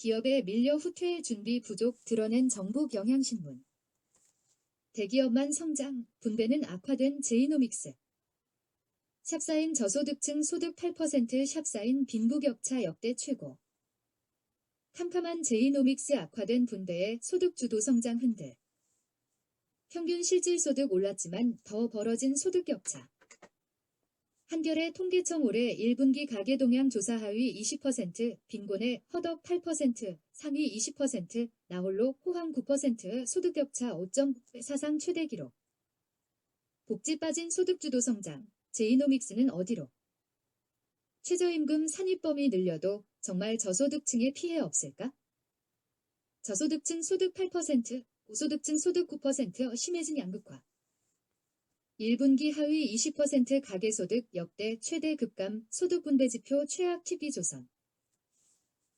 기업에 밀려 후퇴 준비 부족 드러낸 정부 경향신문. 대기업만 성장, 분배는 악화된 제이노믹스. 샵사인 저소득층 소득 8% 샵사인 빈부격차 역대 최고. 캄캄한 제이노믹스 악화된 분배에 소득 주도 성장 흔들. 평균 실질소득 올랐지만 더 벌어진 소득 격차. 한겨레 통계청 올해 1분기 가계동향 조사 하위 20%, 빈곤의 허덕 8%, 상위 20%, 나홀로 호황 9% 소득 격차 5점 사상 최대 기록. 복지 빠진 소득주도 성장, 제이노믹스는 어디로? 최저임금 산입범위 늘려도 정말 저소득층에 피해 없을까? 저소득층 소득 8%, 고소득층 소득 9% 심해진 양극화. 1분기 하위 20% 가계소득 역대 최대 급감 소득분배지표 최악 TV조선.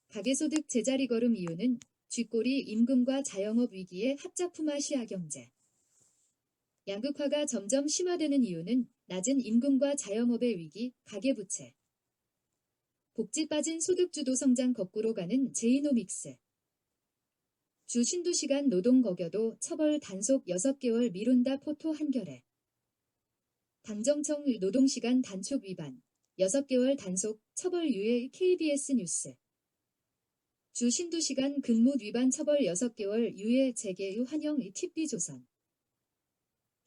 가계소득 제자리 걸음 이유는 쥐꼬리 임금과 자영업 위기의 합작품화 시야경제. 양극화가 점점 심화되는 이유는 낮은 임금과 자영업의 위기, 가계부채. 복지 빠진 소득주도 성장 거꾸로 가는 제이노믹스. 주 신두시간 노동 거겨도 처벌 단속 6개월 미룬다 포토 한겨레. 당정청 노동시간 단축 위반, 6개월 단속, 처벌 유예 KBS 뉴스. 주 신두시간 근무 위반 처벌 6개월 유예 재개 환영 TV조선.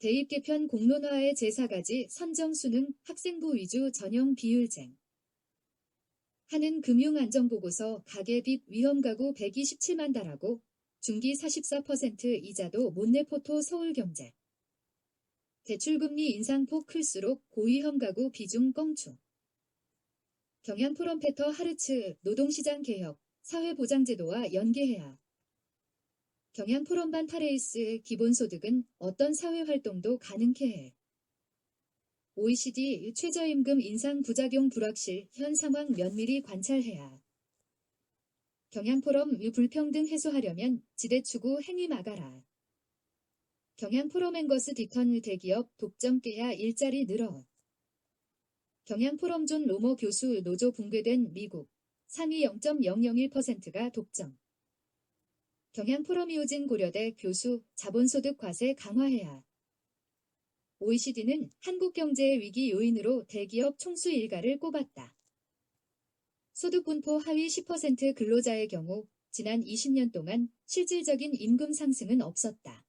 대입 개편 공론화의 제4가지 선정 수능 학생부 위주 전형 비율쟁. 하는 금융안정보고서 가계빚 위험가구 127만 달하고 중기 44% 이자도 못 내 포토 서울경제. 대출금리 인상폭 클수록 고위험 가구 비중 껑충. 경향포럼 페터 하르츠 노동시장 개혁, 사회보장제도와 연계해야. 경향포럼반 파레이스 기본소득은 어떤 사회활동도 가능케 해. OECD 최저임금 인상 부작용 불확실 현 상황 면밀히 관찰해야. 경향포럼 불평등 해소하려면 지대추구 행위 막아라. 경향포럼앵거스 디턴 대기업 독점 깨야 일자리 늘어. 경향포럼존 로머 교수 노조 붕괴된 미국. 상위 0.001%가 독점. 경향포럼이오진 고려대 교수 자본소득 과세 강화해야. OECD는 한국 경제의 위기 요인으로 대기업 총수 일가를 꼽았다. 소득분포 하위 10% 근로자의 경우 지난 20년 동안 실질적인 임금 상승은 없었다.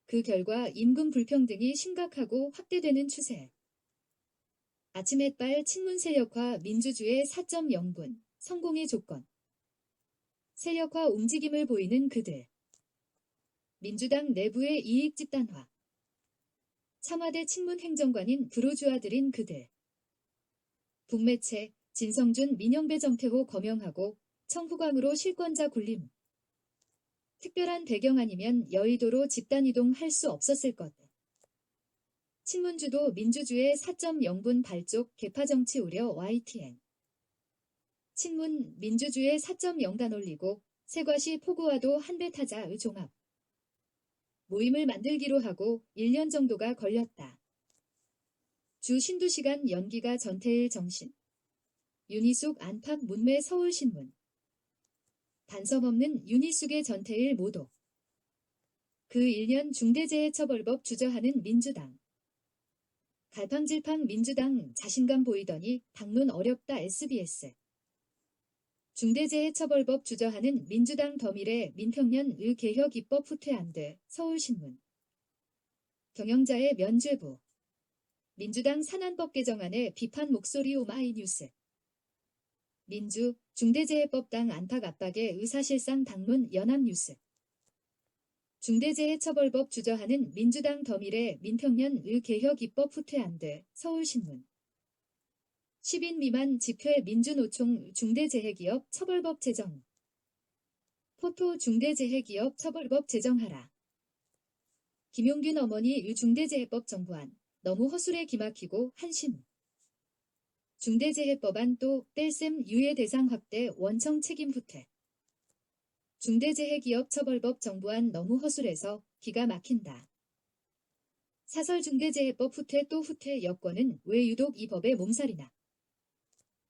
그 결과 임금 불평등이 심각하고 확대되는 추세. 아침 햇발 친문 세력화 민주주의 4.0분 성공의 조건. 세력화 움직임을 보이는 그들. 민주당 내부의 이익 집단화. 청와대 친문 행정관인 브루주아들인 그들. 북매체 진성준 민영배 정태호 거명하고 청후광으로 실권자 군림. 특별한 배경 아니면 여의도로 집단이동 할 수 없었을 것. 친문주도 민주주의 4.0분 발족 개파정치 우려 YTN. 친문 민주주의 4.0단 올리고 세과시 포구와도 한배 타자의 종합. 모임을 만들기로 하고 1년 정도가 걸렸다. 주 신두시간 연기가 전태일 정신. 윤희숙 안팎 문매 서울신문. 단성 없는 윤희숙의 전태일 모독. 그 1년 중대재해처벌법 주저하는 민주당. 갈팡질팡 민주당 자신감 보이더니 당론 어렵다 SBS. 중대재해처벌법 주저하는 민주당 더미래 민평년 의 개혁 입법 후퇴 안 돼 서울신문. 경영자의 면죄부. 민주당 산안법 개정안에 비판 목소리 오마이뉴스. 민주 중대재해법당 안팎 압박의 의사실상 당론 연합뉴스. 중대재해처벌법 주저하는 민주당 더미래 민평년 의 개혁 입법 후퇴 안 돼 서울신문. 10인 미만 집회 민주노총 중대재해기업 처벌법 제정. 포토 중대재해기업 처벌법 제정하라. 김용균 어머니 의 중대재해법 정부안 너무 허술해 기막히고 한심. 중대재해법안 또 뺄셈 유예 대상 확대 원청 책임 후퇴. 중대재해기업 처벌법 정부안 너무 허술해서 기가 막힌다. 사설중대재해법 후퇴 또 후퇴 여권은 왜 유독 이 법에 몸살이나.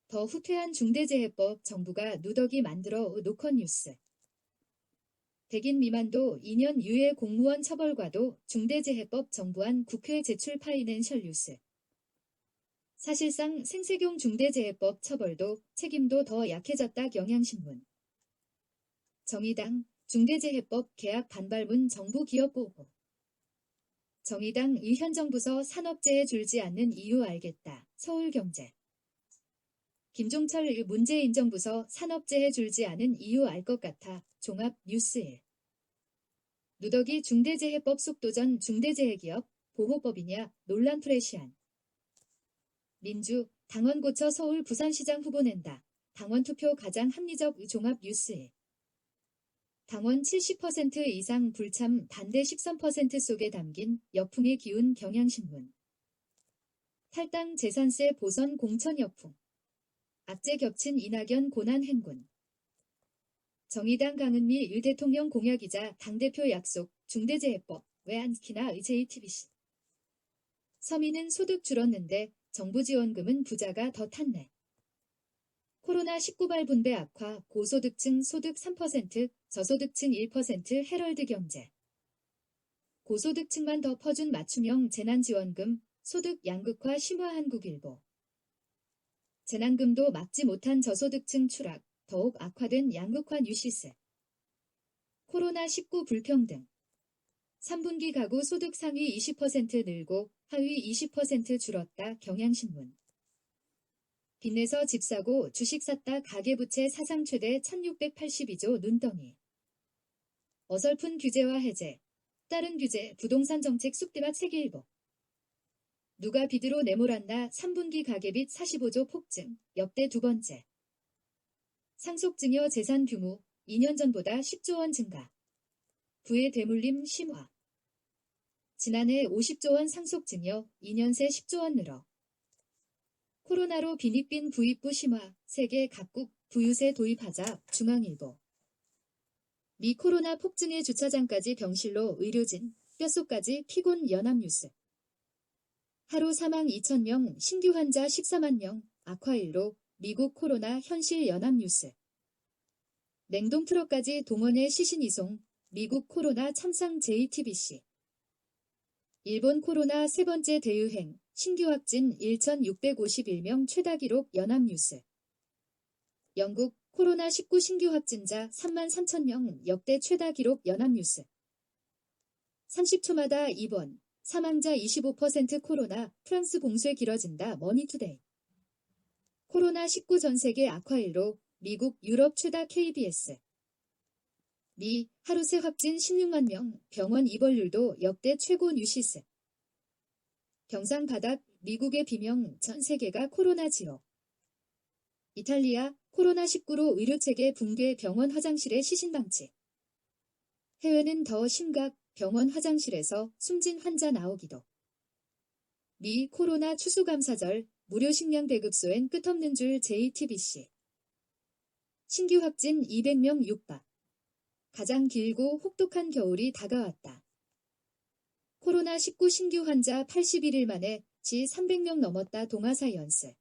더 후퇴한 중대재해법 정부가 누더기 만들어 노컷 뉴스. 100인 미만도 2년 유예 공무원 처벌과도 중대재해법 정부안 국회 제출 파이낸셜 뉴스. 사실상 생색용 중대재해법 처벌도 책임도 더 약해졌다. 경향신문. 정의당 중대재해법 개학 반발문 정부 기업 보고. 정의당 현 정부서 산업재해 줄지 않는 이유 알겠다. 서울경제. 김종철 문재인 정부서 산업재해 줄지 않은 이유 알 것 같아. 종합 뉴스 1. 누더기 중대재해법 속도전 중대재해기업 보호법이냐 논란 프레시안. 민주 당원 고쳐 서울 부산시장 후보 낸다. 당원 투표 가장 합리적 종합 뉴스 1. 당원 70% 이상 불참 반대 13% 속에 담긴 역풍의 기운. 경향신문. 탈당 재산세 보선 공천 역풍. 악재 겹친 이낙연 고난 행군. 정의당 강은미 유 대통령 공약이자 당대표 약속 중대재해법 왜 안 지키나. JTBC. 서민은 소득 줄었는데 정부 지원금은 부자가 더 탔네. 코로나19 발분배 악화 고소득층 소득 3% 저소득층 1% 헤럴드 경제. 고소득층만 더 퍼준 맞춤형 재난지원금 소득 양극화 심화. 한국일보. 재난금도 막지 못한 저소득층 추락 더욱 악화된 양극화. 뉴시스. 코로나19 불평등. 3분기 가구 소득 상위 20% 늘고 하위 20% 줄었다. 경향신문. 빚내서 집 사고 주식 샀다. 가계부채 사상 최대 1682조 눈덩이. 어설픈 규제와 해제. 따른 규제 부동산 정책 쑥대밭. 세계일보. 누가 빚으로 내몰았나. 3분기 가계빚 45조 폭증 역대 두 번째. 상속증여 재산 규모 2년 전보다 10조 원 증가. 부의 대물림 심화. 지난해 50조 원 상속증여 2년 새 10조 원 늘어. 코로나로 빈익빈 부익부 심화. 세계 각국 부유세 도입하자. 중앙일보. 미 코로나 폭증의 주차장까지 병실로 의료진, 뼛속까지 피곤. 연합뉴스. 하루 사망 2,000명, 신규 환자 14만 명, 악화일로 미국 코로나 현실. 연합뉴스. 냉동트럭까지 동원해 시신 이송, 미국 코로나 참상. JTBC. 일본 코로나 세 번째 대유행, 신규 확진 1,651명 최다 기록. 연합뉴스. 영국 코로나19 신규 확진자 3만 3천 명 역대 최다 기록. 연합뉴스. 30초마다 입원, 사망자 25% 코로나 프랑스 봉쇄 길어진다. 머니투데이. 코로나19 전세계 악화일로 미국 유럽 최다. KBS. 미 하루 새 확진 16만 명, 병원 입원율도 역대 최고. 뉴시스. 경상 바닥 미국의 비명 전 세계가 코로나 지옥. 이탈리아 코로나19로 의료체계 붕괴 병원 화장실에 시신 방치. 해외는 더 심각 병원 화장실에서 숨진 환자 나오기도. 미 코로나 추수감사절 무료 식량 배급소엔 끝없는 줄. JTBC. 신규 확진 200명 육박. 가장 길고 혹독한 겨울이 다가왔다. 코로나19 신규 환자 81일 만에 지 300명 넘었다. 동아사이언스.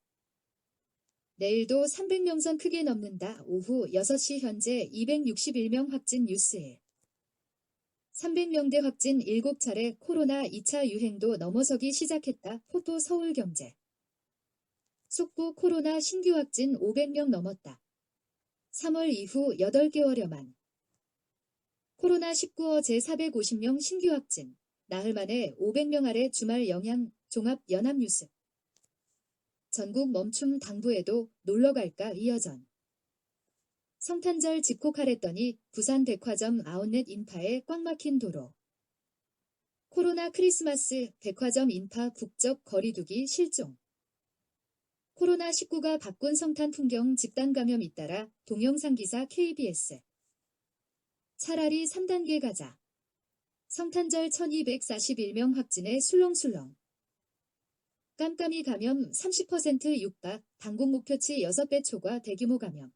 내일도 300명 선 크게 넘는다. 오후 6시 현재 261명 확진. 뉴스일. 300명대 확진 7차례 코로나 2차 유행도 넘어서기 시작했다. 포토 서울경제. 속보 코로나 신규 확진 500명 넘었다. 3월 이후 8개월여만. 코로나19 어제 450명 신규 확진. 나흘 만에 500명 아래 주말 영향. 종합 연합뉴스. 전국 멈춤 당부에도 놀러갈까. 이어전. 성탄절 집콕하랬더니 부산 백화점 아웃렛 인파에 꽉 막힌 도로. 코로나 크리스마스 백화점 인파 국적 거리두기 실종. 코로나19가 바꾼 성탄 풍경 집단 감염 잇따라 동영상 기사. KBS. 차라리 3단계 가자. 성탄절 1241명 확진에 술렁술렁. 깜깜이 감염 30% 육박. 방공 목표치 6배 초과 대규모 감염.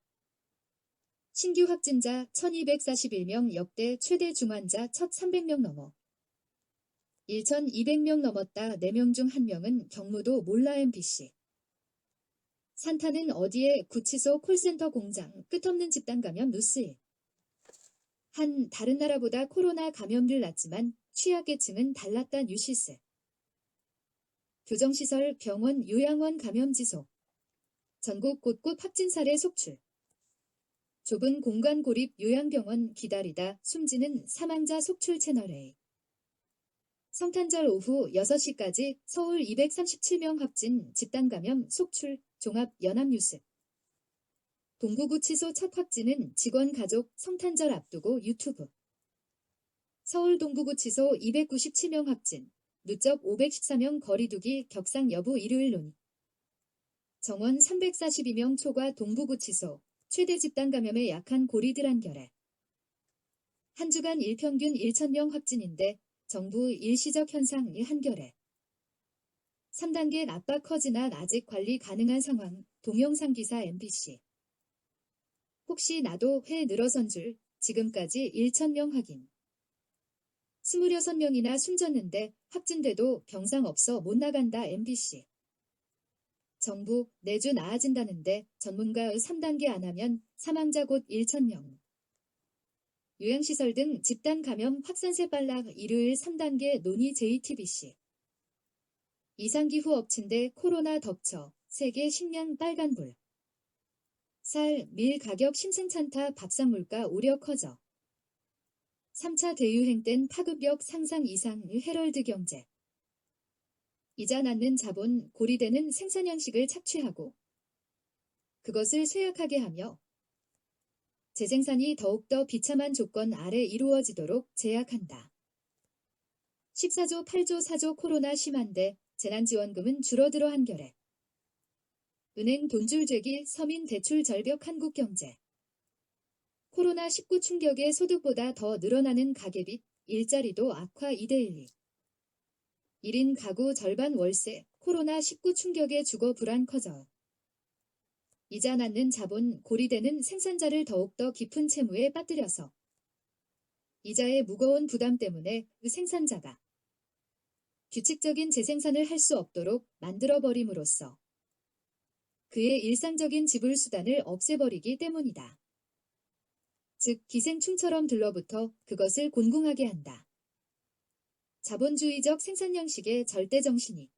신규 확진자 1241명 역대 최대 중환자 첫 300명 넘어. 1,200명 넘었다. 4명 중 1명은 경무도 몰라. MBC. 산타는 어디에 구치소 콜센터 공장 끝없는 집단 감염 뉴스에 한 다른 나라보다 코로나 감염률 낮지만 취약계층은 달랐다 뉴시스 교정시설 병원 요양원 감염 지속 전국 곳곳 확진 사례 속출 좁은 공간 고립 요양병원 기다리다 숨지는 사망자 속출 채널A 성탄절 오후 6시까지 서울 237명 확진 집단감염 속출 종합 연합뉴스 동부구치소 첫 확진은 직원 가족 성탄절 앞두고 유튜브 서울 동부구치소 297명 확진 누적 514명 거리두기 격상 여부 일요일 논의 정원 342명 초과 동부구치소 최대 집단감염에 약한 고리들 한겨레 한 주간 일평균 1,000명 확진인데 정부 일시적 현상 한겨레 3단계 압박 커지나 아직 관리 가능한 상황 동영상 기사 MBC 혹시 나도 회 늘어선 줄 지금까지 1,000명 확인 26명이나 숨졌는데 확진돼도 병상 없어 못 나간다 MBC 정부 내주 나아진다는데 전문가의 3단계 안 하면 사망자 곧 1,000명 요양시설 등 집단 감염 확산세 빨라 일요일 3단계 논의 JTBC 이상기후 엎친데 코로나 덮쳐 세계 식량 빨간불 쌀, 밀 가격 심승찬타 밥상 물가 우려 커져 3차 대유행 땐 파급력 상상 이상 헤럴드 경제 이자 낳는 자본 고리되는 생산 양식을 착취하고 그것을 쇠약하게 하며 재생산이 더욱더 비참한 조건 아래 이루어지도록 제약한다. 14조 8조 4조 코로나 심한데 재난지원금은 줄어들어 한겨레 은행 돈줄 죄기 서민 대출 절벽 한국경제 코로나19 충격에 소득보다 더 늘어나는 가계빚 일자리도 악화 2대1 1인 가구 절반 월세 코로나19 충격에 주거 불안 커져 이자 낳는 자본 고리되는 생산자를 더욱더 깊은 채무에 빠뜨려서 이자의 무거운 부담 때문에 생산자가 규칙적인 재생산을 할 수 없도록 만들어버림으로써 그의 일상적인 지불 수단을 없애버리기 때문이다. 즉 기생충처럼 들러붙어 그것을 곤궁하게 한다. 자본주의적 생산 양식의 절대 정신이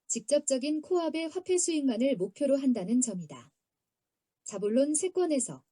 직접적인 코압의 화폐 수익만을 목표로 한다는 점이다. 자본론 세권에서